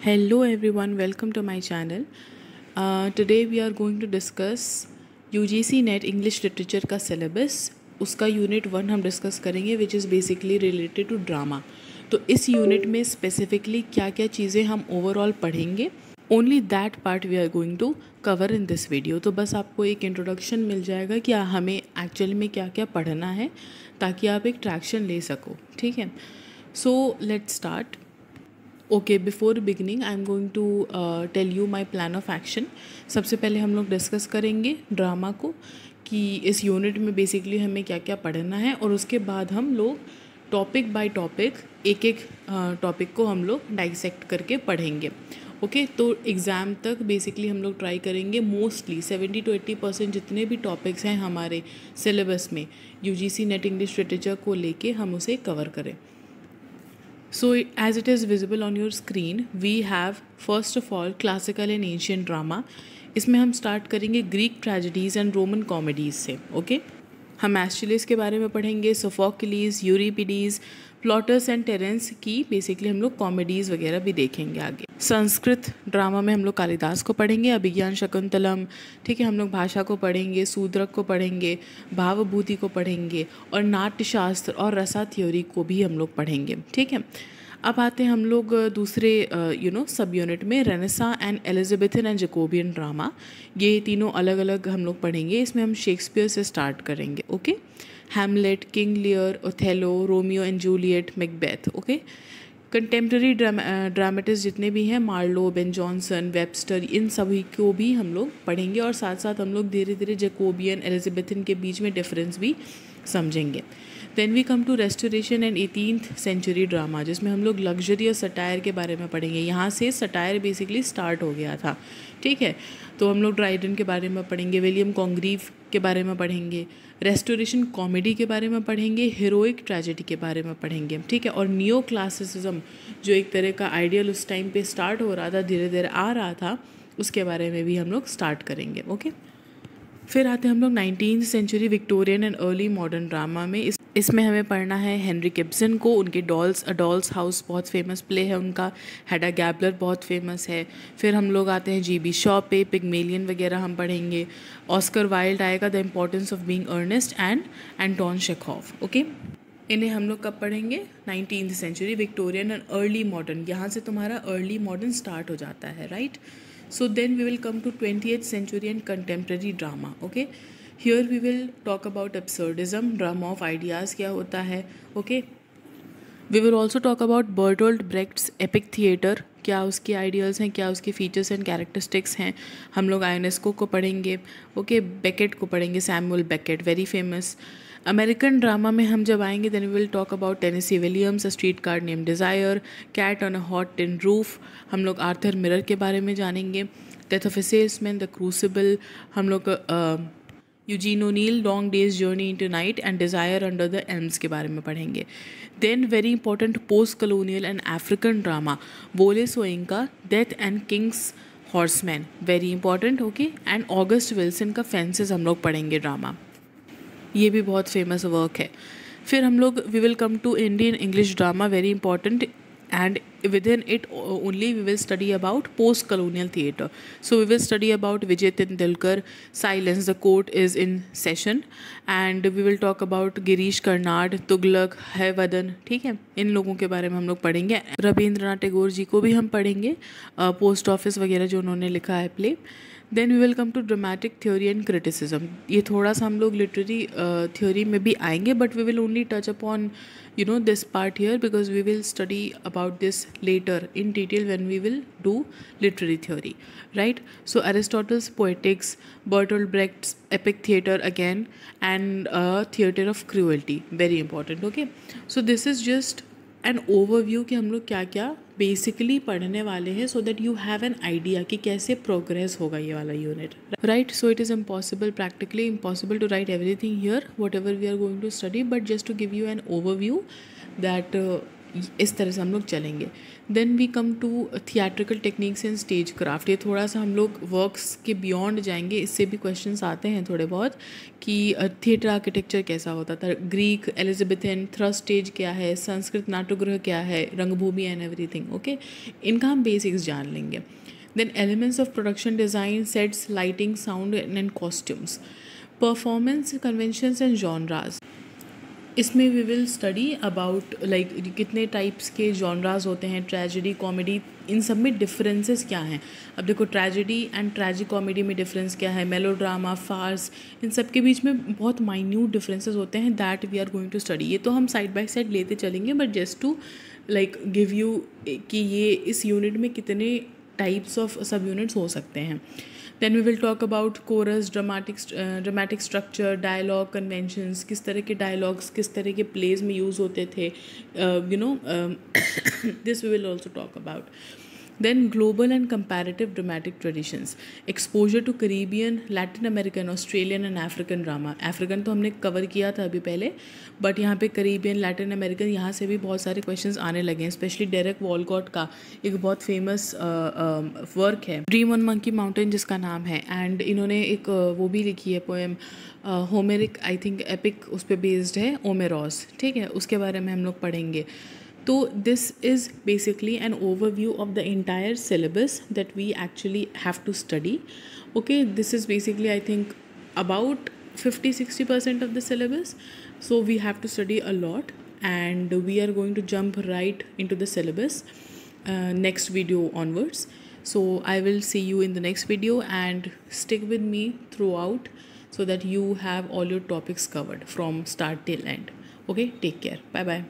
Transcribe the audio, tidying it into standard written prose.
Hello everyone, welcome to my channel. Today we are going to discuss UGC NET English Literature का syllabus. उसका unit 1 हम discuss करेंगे which is basically related to drama. तो इस unit में specifically क्या क्या चीज़ें हम ओवरऑल पढ़ेंगे, only that part we are going to cover in this video. तो बस आपको एक इंट्रोडक्शन मिल जाएगा कि हमें एक्चुअली में क्या क्या पढ़ना है ताकि आप एक ट्रैक्शन ले सको. ठीक है, so let's start. Okay, before beginning I am going to tell you my plan of action. सबसे पहले हम लोग डिस्कस करेंगे ड्रामा को कि इस यूनिट में बेसिकली हमें क्या क्या पढ़ना है, और उसके बाद हम लोग टॉपिक बाय टॉपिक एक एक टॉपिक को हम लोग डाइसेक्ट करके पढ़ेंगे. ओके, तो एग्ज़ाम तक बेसिकली हम लोग ट्राई करेंगे मोस्टली 70 to 80% जितने भी टॉपिक्स हैं हमारे सिलेबस में UGC नेट इंग्लिश लिटरेचर को लेके हम उसे कवर करें. So as it is visible on your screen, we have first of all classical and ancient drama. इसमें हम स्टार्ट करेंगे Greek tragedies and Roman comedies से. ओके, हम एस्चिलिस के बारे में पढ़ेंगे, सोफोक्लिस, यूरिपिडीज़, प्लॉटस एंड टेरेंस की बेसिकली हम लोग कॉमेडीज़ वगैरह भी देखेंगे आगे. संस्कृत ड्रामा में हम लोग कालिदास को पढ़ेंगे, अभिज्ञान शकुंतलम. ठीक है, हम लोग भाषा को पढ़ेंगे, सूद्रक को पढ़ेंगे, भावभूति को पढ़ेंगे, और नाट्यशास्त्र और रसा थ्योरी को भी हम लोग पढ़ेंगे. ठीक है, अब आते हैं हम लोग दूसरे सब यूनिट में Renaissance and Elizabethan and Jacobean drama. ये तीनों अलग अलग हम लोग पढ़ेंगे. इसमें हम शेक्सपियर से स्टार्ट करेंगे. Okay, Hamlet, King Lear, Othello, Romeo and Juliet, Macbeth. Okay, contemporary dramatist जितने भी हैं, मार्लो, बेन जॉनसन, वेबस्टर, इन सभी को भी हम लोग पढ़ेंगे, और साथ साथ हम लोग धीरे धीरे जैकोबियन, एलिजाबेथन के बीच में डिफरेंस भी समझेंगे. Then we come to Restoration and 18th century drama, जिसमें हम लोग लग्जरी और सटायर के बारे में पढ़ेंगे. यहाँ से सटायर बेसिकली स्टार्ट हो गया था. ठीक है, तो हम लोग ड्राइडन के बारे में पढ़ेंगे, विलियम कॉन्ग्रीव के बारे में पढ़ेंगे, रेस्टोरेशन कॉमेडी के बारे में पढ़ेंगे, हीरोइक ट्रेजेडी के बारे में पढ़ेंगे. ठीक है, और नियो क्लासिसिज्म जो एक तरह का आइडियल उस टाइम पे स्टार्ट हो रहा था, धीरे धीरे आ रहा था, उसके बारे में भी हम लोग स्टार्ट करेंगे. ओके, फिर आते हैं हम लोग 19th century Victorian and early modern drama में. इसमें हमें पढ़ना है हेनरी गिब्सन को, उनके डॉल्स हाउस बहुत फेमस प्ले है उनका, हेडा गैबलर बहुत फेमस है. फिर हम लोग आते हैं GB शॉ पे, पिगमेलियन वगैरह हम पढ़ेंगे. ऑस्कर वाइल्ड आएगा, the Importance of Being Earnest, and Anton Chekhov. Okay, इन्हें हम लोग कब पढ़ेंगे? 19th century Victorian and early modern. यहाँ से तुम्हारा अर्ली मॉडर्न स्टार्ट हो जाता है, right? So then we will come to 20th century and contemporary drama. Okay, here we will talk about absurdism, drama of ideas क्या होता है. Okay, we will also talk about Bertolt Brecht's epic theater, क्या उसके ideals हैं, क्या उसके features and characteristics हैं. हम लोग आयोनेस्को को पढ़ेंगे. ओके, बेकेट को पढ़ेंगे, Samuel Beckett, very famous. American drama में हम जब आएंगे then we will talk about Tennessee Williams, a streetcar name desire, cat on a hot tin roof. हम लोग आर्थर मिरर के बारे में जानेंगे, death of a salesman, the crucible. हम लोग Eugene O'Neill, long day's journey into night, and desire under the elms के बारे में पढ़ेंगे. Then very important post colonial and African drama, Wole Soyinka, death and kings horseman, very important. Okay, and August Wilson का fences हम लोग पढ़ेंगे drama, ये भी बहुत फेमस वर्क है. फिर हम लोग we will come to Indian English drama, very important, and within it only we will study about post colonial theatre. So we will study about Vijay Tendulkar, Silence, the court is in session, and we will talk about Girish Karnad, Tughlaq, है वदन. ठीक है, इन लोगों के बारे में हम लोग पढ़ेंगे. रविंद्रनाथ टैगोर जी को भी हम पढ़ेंगे, पोस्ट ऑफिस वगैरह जो उन्होंने लिखा है play. Then we will come to dramatic theory and criticism. ये थोड़ा सा हम लोग लिटरेरी थ्योरी में भी आएंगे, but we will only touch upon this part here because we will study about this later in detail when we will do literary theory, right? So Aristotle's Poetics, Bertolt Brecht's epic theater again, and theater of cruelty, very important. Okay, so this is just an overview कि हम लोग क्या क्या basically पढ़ने वाले हैं, so that you have an idea कि कैसे प्रोग्रेस होगा ये वाला unit, right? So it is impossible, practically impossible to write everything here what ever we are going to study, but just to give you an overview that इस तरह से हम लोग चलेंगे. Then we come to theatrical techniques and stage craft. ये थोड़ा सा हम लोग वर्क्स के बियॉन्ड जाएंगे. इससे भी क्वेश्चंस आते हैं थोड़े बहुत कि थिएटर आर्किटेक्चर कैसा होता था, ग्रीक, एलिजाबेथन, थ्रस्ट स्टेज क्या है, संस्कृत नाट्यगृह क्या है, रंगभूमि एंड एवरीथिंग. ओके, इनका हम बेसिक्स जान लेंगे. Then elements of production design, sets, lighting, sound and costumes, performance, conventions and genres. इसमें we will study about like कितने टाइप्स के जॉनराज होते हैं, ट्रेजेडी, कॉमेडी, इन सब में डिफरेंसेस क्या हैं. अब देखो ट्रेजेडी एंड ट्रेजिक कॉमेडी में डिफरेंस क्या है, मेलोड्रामा, फार्स, इन सब के बीच में बहुत माइन्यूट डिफरेंसेस होते हैं. That we are going to study. ये तो हम साइड बाय साइड लेते चलेंगे, but just to like give you कि ये इस यूनिट में कितने टाइप्स ऑफ सब यूनिट्स हो सकते हैं. Then we will talk about chorus, dramatic structure, dialogue, conventions, किस तरह के dialogues किस तरह के plays में use होते थे, this we will also talk about. Then global and comparative dramatic traditions, exposure to Caribbean, Latin American, Australian and African drama. African तो हमने cover किया था अभी पहले, बट यहाँ पे Caribbean, Latin American, यहाँ से भी बहुत सारे questions आने लगे हैं. स्पेशली डेरेक वॉलकॉट का एक बहुत फेमस वर्क है ड्रीम ऑन मंकी माउंटेन जिसका नाम है, एंड इन्होंने एक वो भी लिखी है poem, Homeric I think epic उस पर बेस्ड है, ओमेरोस. ठीक है, उसके बारे में हम लोग पढ़ेंगे. So this is basically an overview of the entire syllabus that we actually have to study. Okay, this is basically I think about 50-60% of the syllabus. So we have to study a lot, and we are going to jump right into the syllabus next video onwards. So I will see you in the next video, and stick with me throughout so that you have all your topics covered from start till end. Okay, take care. Bye bye.